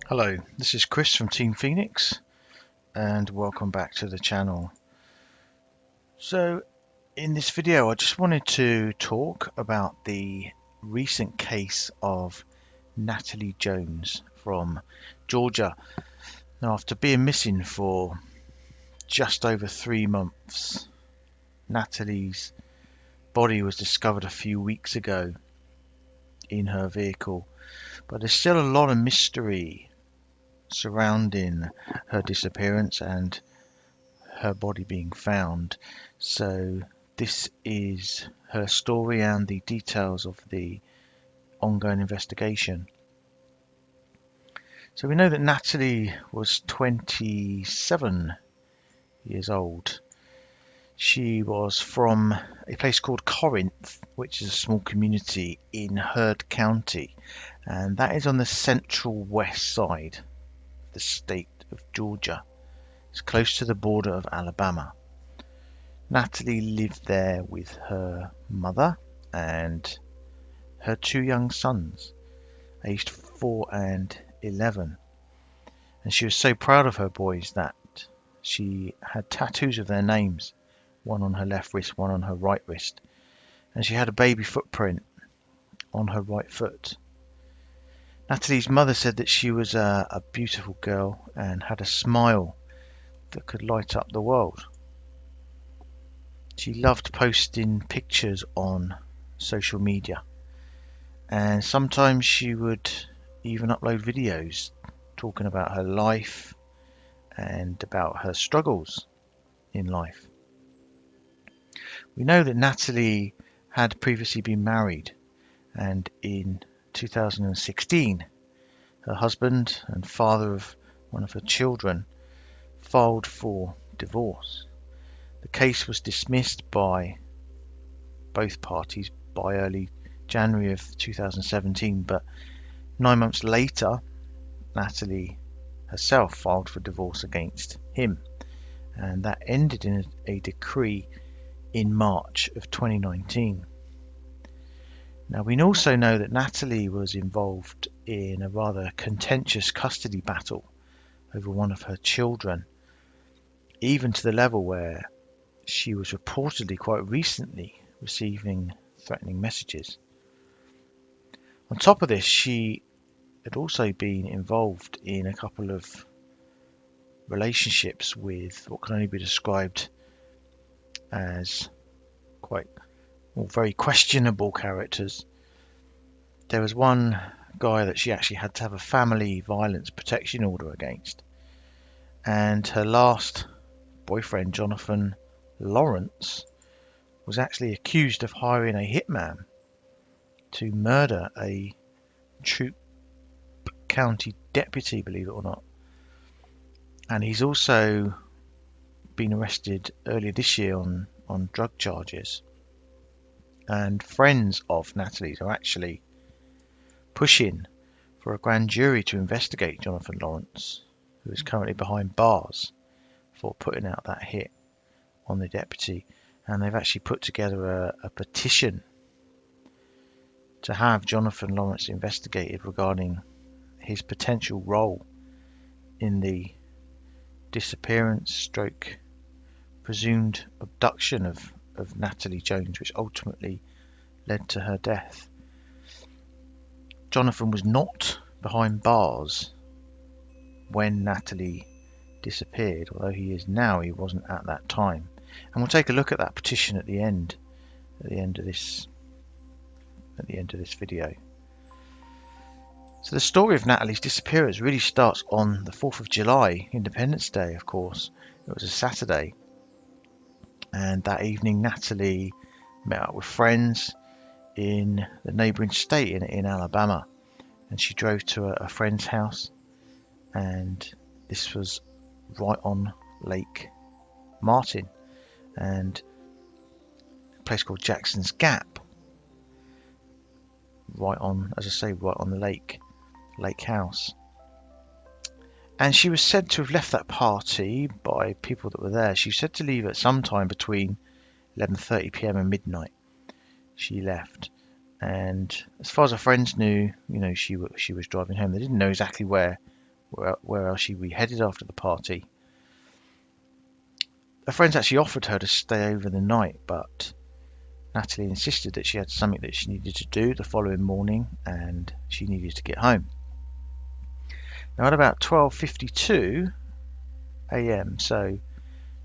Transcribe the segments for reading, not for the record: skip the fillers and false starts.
Hello, this is Chris from Team Phoenix and welcome back to the channel. So in this video I just wanted to talk about the recent case of Natalie Jones from Georgia. Now, after being missing for just over 3 months, Natalie's body was discovered a few weeks ago in her vehicle, but there's still a lot of mystery surrounding her disappearance and her body being found. So this is her story and the details of the ongoing investigation. So we know that Natalie was 27 years old. She was from a place called Corinth, which is a small community in Heard County, and that is on the central west side of the state of Georgia. It's close to the border of Alabama. Natalie lived there with her mother and her 2 young sons, aged 4 and 11. And she was so proud of her boys that she had tattoos of their names, one on her left wrist, one on her right wrist. And she had a baby footprint on her right foot. Natalie's mother said that she was a beautiful girl and had a smile that could light up the world. She loved posting pictures on social media, and sometimes she would even upload videos talking about her life and about her struggles in life. We know that Natalie had previously been married, and in 2016 her husband and father of one of her children filed for divorce. The case was dismissed by both parties by early January of 2017, but 9 months later, Natalie herself filed for divorce against him, and that ended in a decree in March of 2019. Now, we also know that Natalie was involved in a rather contentious custody battle over one of her children, even to the level where she was reportedly quite recently receiving threatening messages. On top of this, she had also been involved in a couple of relationships with what can only be described as very questionable characters. There was one guy that she actually had to have a family violence protection order against, and her last boyfriend, Jonathan Lawrence, was actually accused of hiring a hitman to murder a Troup County deputy, believe it or not. And he's also been arrested earlier this year on drug charges. And friends of Natalie's are actually pushing for a grand jury to investigate Jonathan Lawrence, who is currently behind bars for putting out that hit on the deputy. And they've actually put together a petition to have Jonathan Lawrence investigated regarding his potential role in the disappearance stroke presumed abduction of Natalie Jones, which ultimately led to her death. Jonathan was not behind bars when Natalie disappeared, although he is now. He wasn't at that time. And we'll take a look at that petition at the end of this video. So the story of Natalie's disappearance really starts on the 4th of July, Independence Day, of course. It was a Saturday, and that evening Natalie met up with friends in the neighbouring state in Alabama, and she drove to a friend's house, and this was right on Lake Martin and a place called Jackson's Gap, right on the lake house. And she was said to have left that party by people that were there. She was said to leave at some time between 11:30 p.m. and midnight. She left, and as far as her friends knew, she was driving home. They didn't know exactly where where else she'd be headed after the party. Her friends actually offered her to stay over the night, but Natalie insisted that she had something that she needed to do the following morning and she needed to get home. Now at about 12:52 a.m, so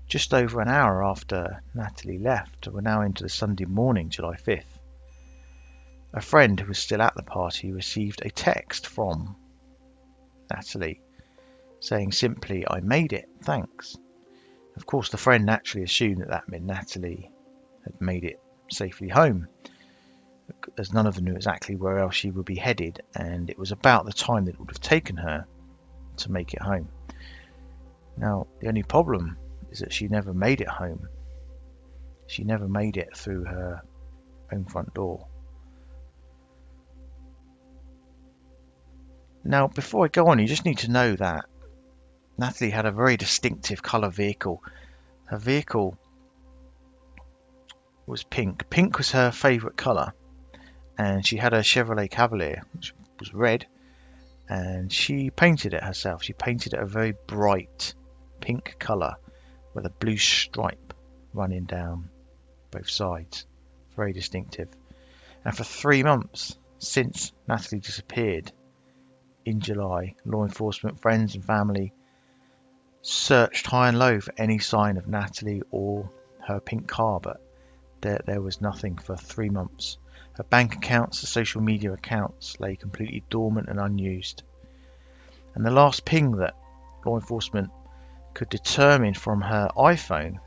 just over an hour after Natalie left, we're now into the Sunday morning, July 5th, a friend who was still at the party received a text from Natalie saying simply, "I made it, thanks." Of course, the friend naturally assumed that meant Natalie had made it safely home, as none of them knew exactly where else she would be headed, and it was about the time that it would have taken her to make it home. Now, the only problem is that she never made it home. She never made it through her own front door. Now, before I go on, you just need to know that Natalie had a very distinctive colour vehicle. Her vehicle was pink. Pink was her favourite colour, and she had a Chevrolet Cavalier, which was red, and she painted it herself. She painted it a very bright pink colour with a blue stripe running down both sides. Very distinctive. And for 3 months since Natalie disappeared in July, law enforcement, friends and family searched high and low for any sign of Natalie or her pink car, but there was nothing for 3 months. Her bank accounts, the social media accounts, lay completely dormant and unused. And the last ping that law enforcement could determine from her iPhone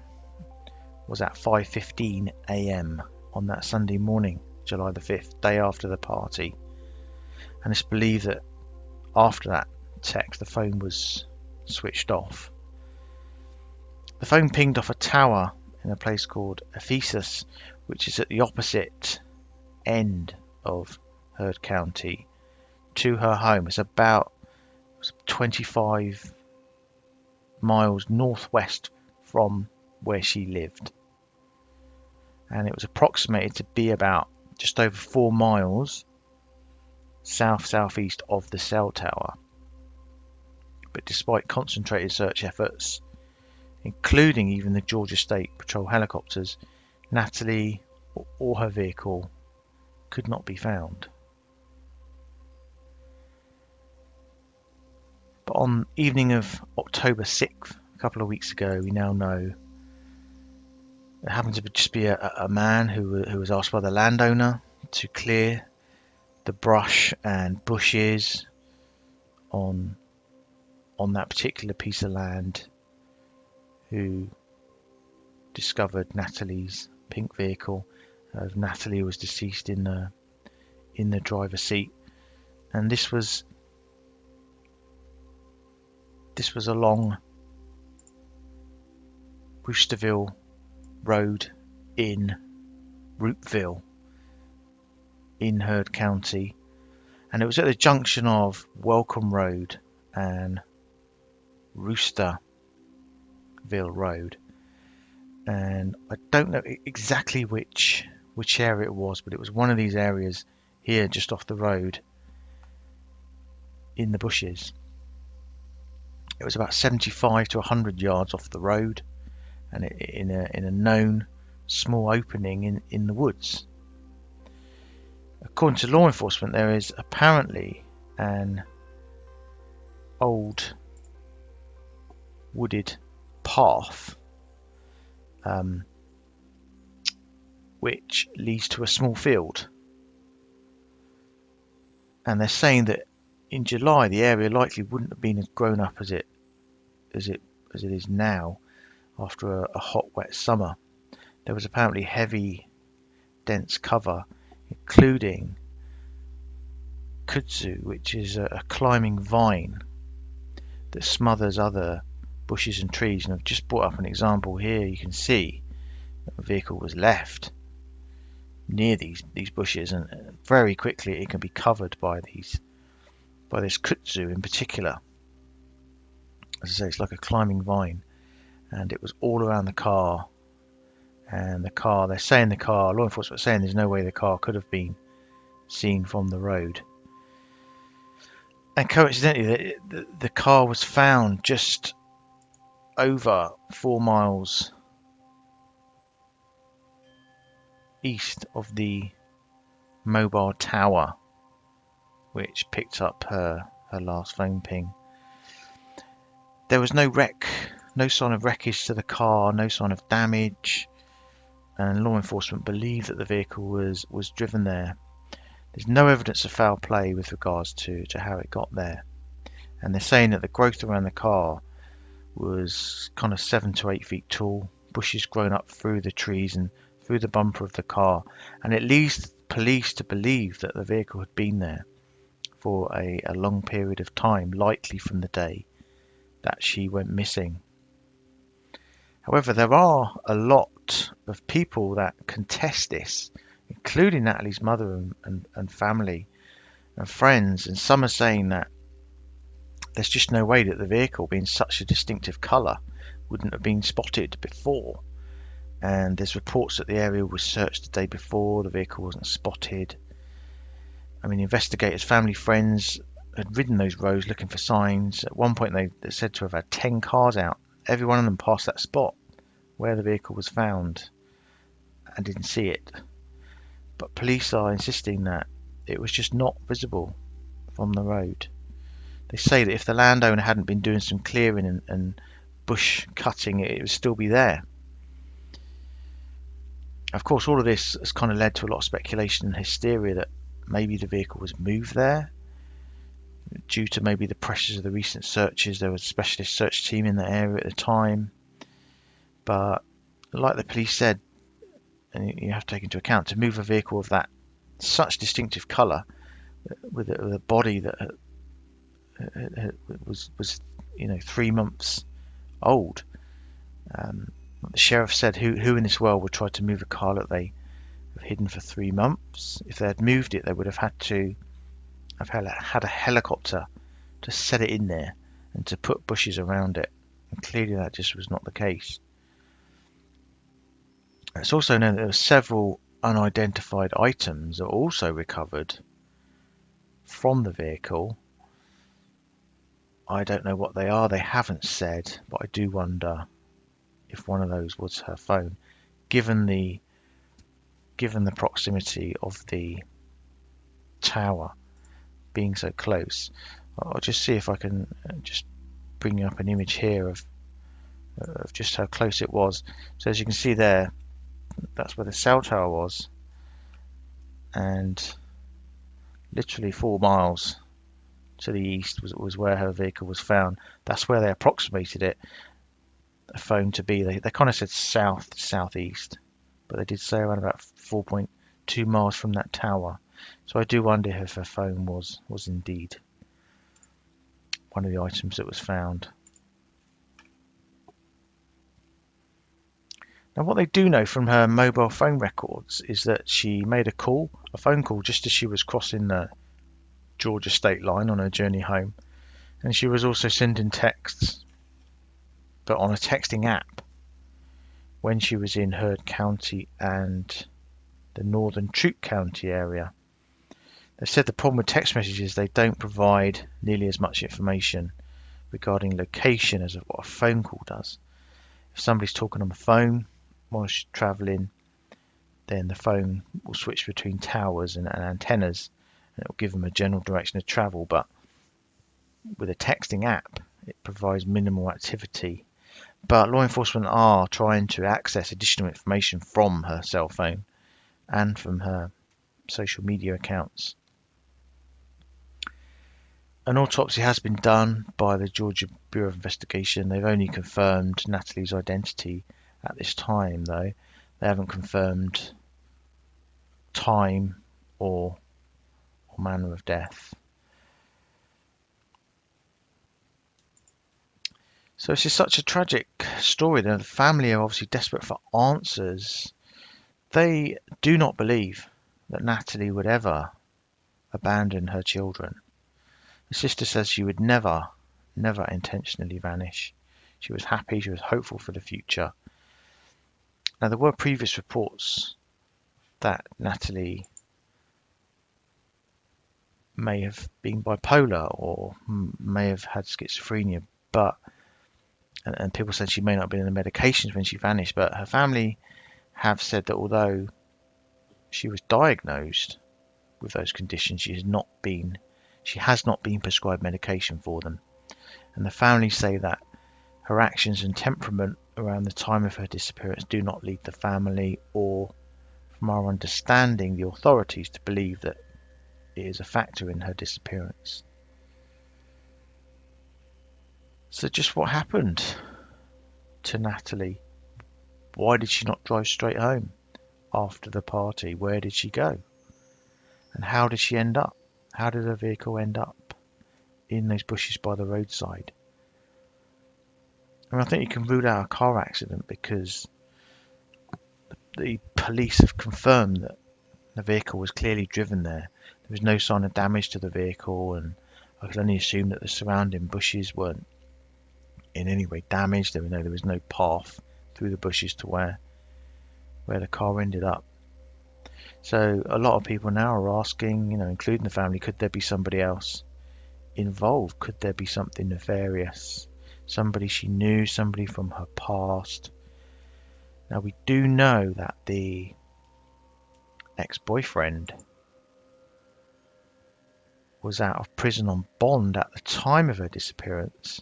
was at 5:15 a.m. on that Sunday morning, July the 5th, day after the party. And it's believed that after that text, the phone was switched off. The phone pinged off a tower in a place called Ephesus, which is at the opposite end of Heard County to her home. It's about 25 miles northwest from where she lived, and it was approximated to be about just over 4 miles southeast of the cell tower. But despite concentrated search efforts, including even the Georgia State Patrol helicopters, Natalie or her vehicle could not be found. But on evening of October 6th, a couple of weeks ago, we now know it happened to just be a man who was asked by the landowner to clear the brush and bushes on that particular piece of land, who discovered Natalie's pink vehicle. Natalie was deceased in the driver's seat, and this was along Brewsterville Road in Roopville in Heard County, and it was at the junction of Welcome Road and Roosterville Road, and I don't know exactly which area it was, but it was one of these areas here just off the road in the bushes. It was about 75 to 100 yards off the road, and in a known small opening in the woods. According to law enforcement, there is apparently an old wooded path which leads to a small field, and they're saying that in July the area likely wouldn't have been as grown up as it is now after a hot wet summer. There was apparently heavy dense cover, including kudzu, which is a climbing vine that smothers other bushes and trees. And I've just brought up an example here. You can see that the vehicle was left near these bushes, and very quickly it can be covered by this kudzu in particular. As I say, it's like a climbing vine, and it was all around the car. And law enforcement are saying there's no way the car could have been seen from the road. And coincidentally, the car was found just over 4 miles east of the mobile tower, which picked up her last phone ping. There was no wreck, no sign of wreckage to the car, no sign of damage, and law enforcement believe that the vehicle was driven there. There's no evidence of foul play with regards to how it got there. And they're saying that the growth around the car was kind of 7 to 8 feet tall, bushes grown up through the trees and through the bumper of the car, and it leads police to believe that the vehicle had been there for a long period of time, likely from the day that she went missing. However, there are a lot of people that contest this, including Natalie's mother and family and friends, and some are saying that there's just no way that the vehicle, being such a distinctive colour, wouldn't have been spotted before. And there's reports that the area was searched the day before, the vehicle wasn't spotted. I mean, investigators, family, friends had ridden those roads looking for signs. At one point, they said to have had 10 cars out. Every one of them passed that spot where the vehicle was found and didn't see it. But police are insisting that it was just not visible from the road. They say that if the landowner hadn't been doing some clearing and bush cutting, it would still be there. Of course, all of this has kind of led to a lot of speculation and hysteria that maybe the vehicle was moved there due to maybe the pressures of the recent searches. There was a specialist search team in the area at the time. But like the police said, and you have to take into account, to move a vehicle of that such distinctive colour with a body that was 3 months old. The sheriff said, who in this world would try to move a car that they have hidden for 3 months? If they had moved it, they would have had to have had a helicopter to set it in there and to put bushes around it. And clearly that just was not the case. It's also known that there were several unidentified items that were also recovered from the vehicle. I don't know what they are. They haven't said, but I do wonder if one of those was her phone, given the proximity of the tower being so close. I'll just see if I can just bring up an image here of just how close it was. So as you can see there, that's where the cell tower was, and literally 4 miles to the east was where her vehicle was found. That's where they approximated it, a phone to be. They kind of said southeast, but they did say around about 4.2 miles from that tower. So I do wonder if her phone was indeed one of the items that was found. Now, what they do know from her mobile phone records is that she made a phone call just as she was crossing the Georgia state line on her journey home, and she was also sending texts, but on a texting app, when she was in Heard County and the northern Troup County area. They said the problem with text messages, they don't provide nearly as much information regarding location as what a phone call does. If somebody's talking on the phone while she's travelling, then the phone will switch between towers and antennas, and it will give them a general direction of travel. But with a texting app, it provides minimal activity. But law enforcement are trying to access additional information from her cell phone and from her social media accounts. An autopsy has been done by the Georgia Bureau of Investigation. They've only confirmed Natalie's identity at this time, though. They haven't confirmed time or manner of death. So this is such a tragic story. The family are obviously desperate for answers. They do not believe that Natalie would ever abandon her children. The sister says she would never intentionally vanish. She was happy, she was hopeful for the future. Now, there were previous reports that Natalie may have been bipolar or may have had schizophrenia, but and people said she may not have been on the medications when she vanished, but her family have said that although she was diagnosed with those conditions, she has not been prescribed medication for them. And the family say that her actions and temperament around the time of her disappearance do not lead the family, or from our understanding, the authorities, to believe that it is a factor in her disappearance. So just what happened to Natalie? Why did she not drive straight home after the party? Where did she go? And how did she end up? How did her vehicle end up in those bushes by the roadside? I think you can rule out a car accident because the police have confirmed that the vehicle was clearly driven there. There was no sign of damage to the vehicle, and I can only assume that the surrounding bushes weren't in any way damaged. There was no path through the bushes to where the car ended up. So a lot of people now are asking, including the family, could there be somebody else involved? Could there be something nefarious? Somebody she knew, somebody from her past. Now we do know that the ex-boyfriend was out of prison on bond at the time of her disappearance,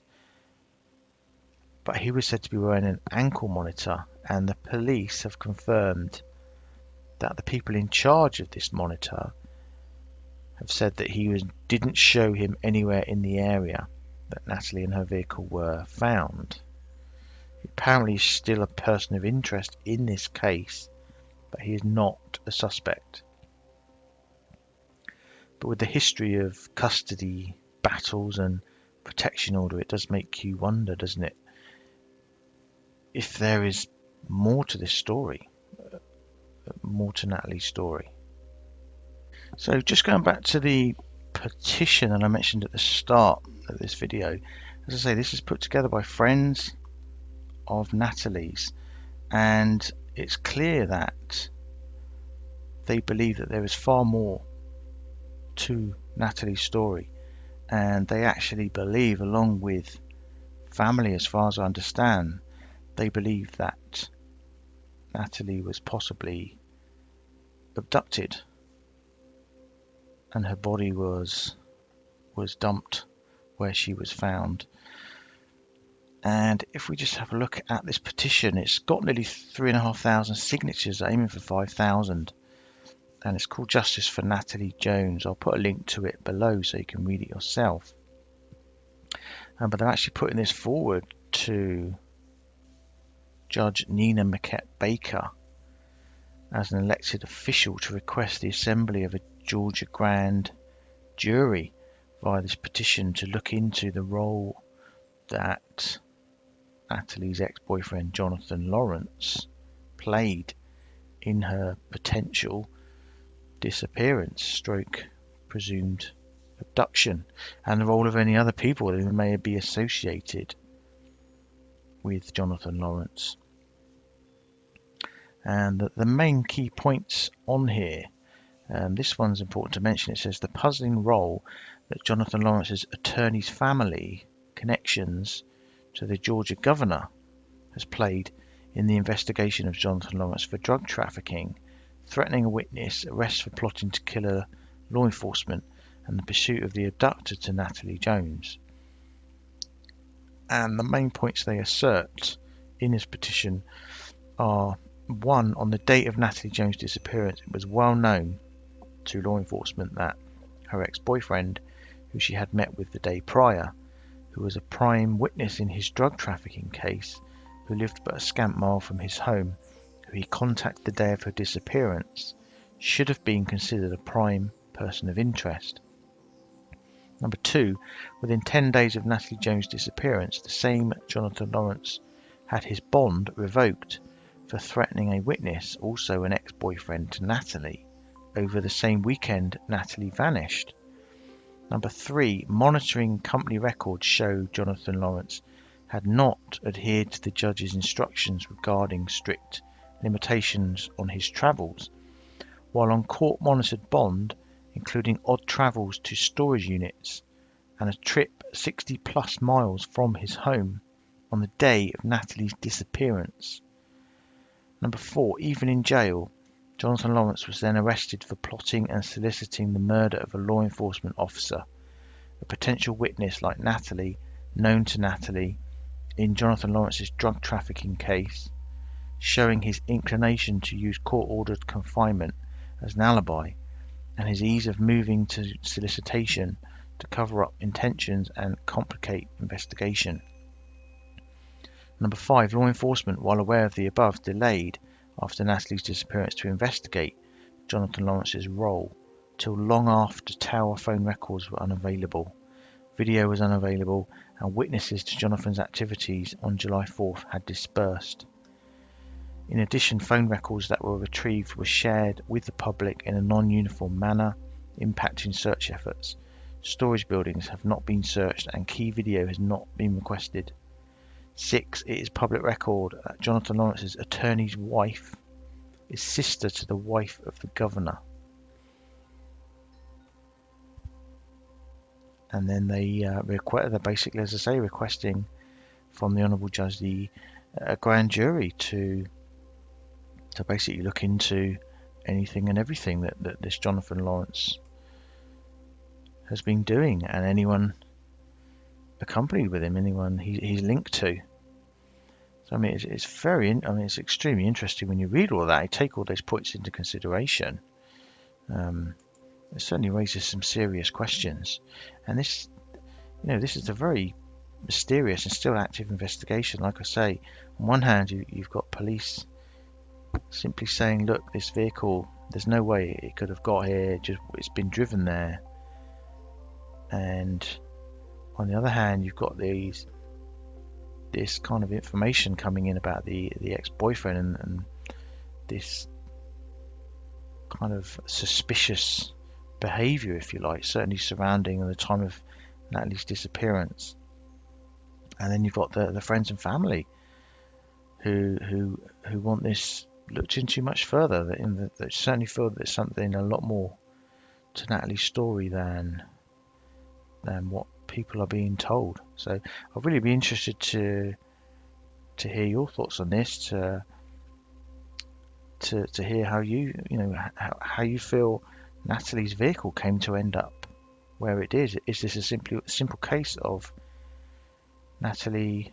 but he was said to be wearing an ankle monitor, and the police have confirmed that the people in charge of this monitor have said that didn't show him anywhere in the area that Natalie and her vehicle were found. Apparently he's still a person of interest in this case, but he is not a suspect. But with the history of custody battles and protection order, it does make you wonder, doesn't it, if there is more to this story, more to Natalie's story. So just going back to the petition that I mentioned at the start of this video, as I say, this is put together by friends of Natalie's, and it's clear that they believe that there is far more to Natalie's story, and they actually believe, along with family as far as I understand, they believe that Natalie was possibly abducted and her body was dumped where she was found. And if we just have a look at this petition, it's got nearly 3,500 signatures, aiming for 5,000, and it's called Justice for Natalie Jones. I'll put a link to it below so you can read it yourself. But they're actually putting this forward to Judge Nina Maquette Baker as an elected official to request the assembly of a Georgia grand jury via this petition to look into the role that Natalie's ex-boyfriend Jonathan Lawrence played in her potential disappearance stroke presumed abduction, and the role of any other people who may be associated with Jonathan Lawrence. And the main key points on here, this one's important to mention. It says the puzzling role that Jonathan Lawrence's attorney's family connections to the Georgia governor has played in the investigation of Jonathan Lawrence for drug trafficking, threatening a witness, arrest for plotting to kill law enforcement, and the pursuit of the abductor to Natalie Jones. And the main points they assert in this petition are: 1. On the date of Natalie Jones' disappearance, it was well known to law enforcement that her ex-boyfriend, who she had met with the day prior, who was a prime witness in his drug trafficking case, who lived but a scant mile from his home, who he contacted the day of her disappearance, should have been considered a prime person of interest. 2. Within 10 days of Natalie Jones' disappearance, the same Jonathan Lawrence had his bond revoked for threatening a witness, also an ex-boyfriend to Natalie. Over the same weekend, Natalie vanished. 3. Monitoring company records show Jonathan Lawrence had not adhered to the judge's instructions regarding strict limitations on his travels. While on court-monitored bond, including odd travels to storage units and a trip 60 plus miles from his home on the day of Natalie's disappearance. Number 4. Even in jail, Jonathan Lawrence was then arrested for plotting and soliciting the murder of a law enforcement officer, a potential witness like Natalie, known to Natalie, in Jonathan Lawrence's drug trafficking case, showing his inclination to use court-ordered confinement as an alibi and his ease of moving to solicitation to cover up intentions and complicate investigation. Number 5. Law enforcement, while aware of the above, delayed after Natalie's disappearance to investigate Jonathan Lawrence's role till long after tower phone records were unavailable, video was unavailable, and witnesses to Jonathan's activities on July 4th had dispersed. In addition, phone records that were retrieved were shared with the public in a non-uniform manner, impacting search efforts. Storage buildings have not been searched and key video has not been requested. 6. It is public record that Jonathan Lawrence's attorney's wife is sister to the wife of the governor. And then they're basically, as I say, requesting from the Honourable Judge the grand jury to basically look into anything and everything that this Jonathan Lawrence has been doing, and anyone accompanied with him, anyone he's linked to. So I mean, it's extremely interesting when you read all that. You take all those points into consideration. It certainly raises some serious questions, and this is a very mysterious and still active investigation. Like I say, on one hand, you've got police simply saying, look, this vehicle, there's no way it could have got here, it's been driven there. And on the other hand, you've got this kind of information coming in about the ex-boyfriend and this kind of suspicious behavior, if you like, certainly surrounding the time of Natalie's disappearance. And then you've got the friends and family who want this looked into much further. That certainly feel that there's something a lot more to Natalie's story than what people are being told. So I'd really be interested to hear your thoughts on this, to hear how you feel Natalie's vehicle came to end up where it is. Is this a simple case of Natalie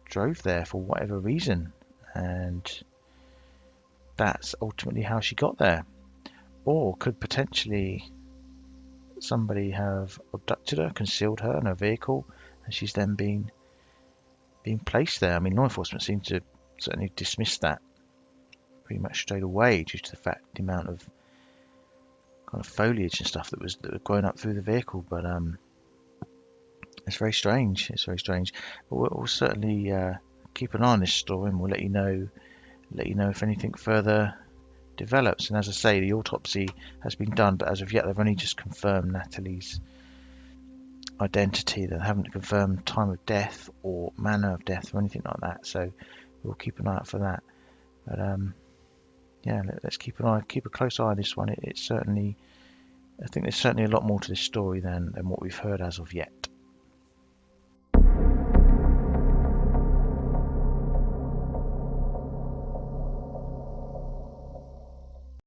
drove there for whatever reason, and that's ultimately how she got there? Or could potentially somebody have abducted her, concealed her in a vehicle, and she's then being placed there? I mean, law enforcement seem to certainly dismiss that pretty much straight away due to the amount of kind of foliage and stuff that was growing up through the vehicle. But it's very strange. But we'll certainly keep an eye on this story, and we'll let you know if anything further develops. And as I say, the autopsy has been done, but as of yet they've only just confirmed Natalie's identity. They haven't confirmed time of death or manner of death or anything like that, so we'll keep an eye out for that. But let's keep a close eye on this one. I think there's certainly a lot more to this story than what we've heard as of yet.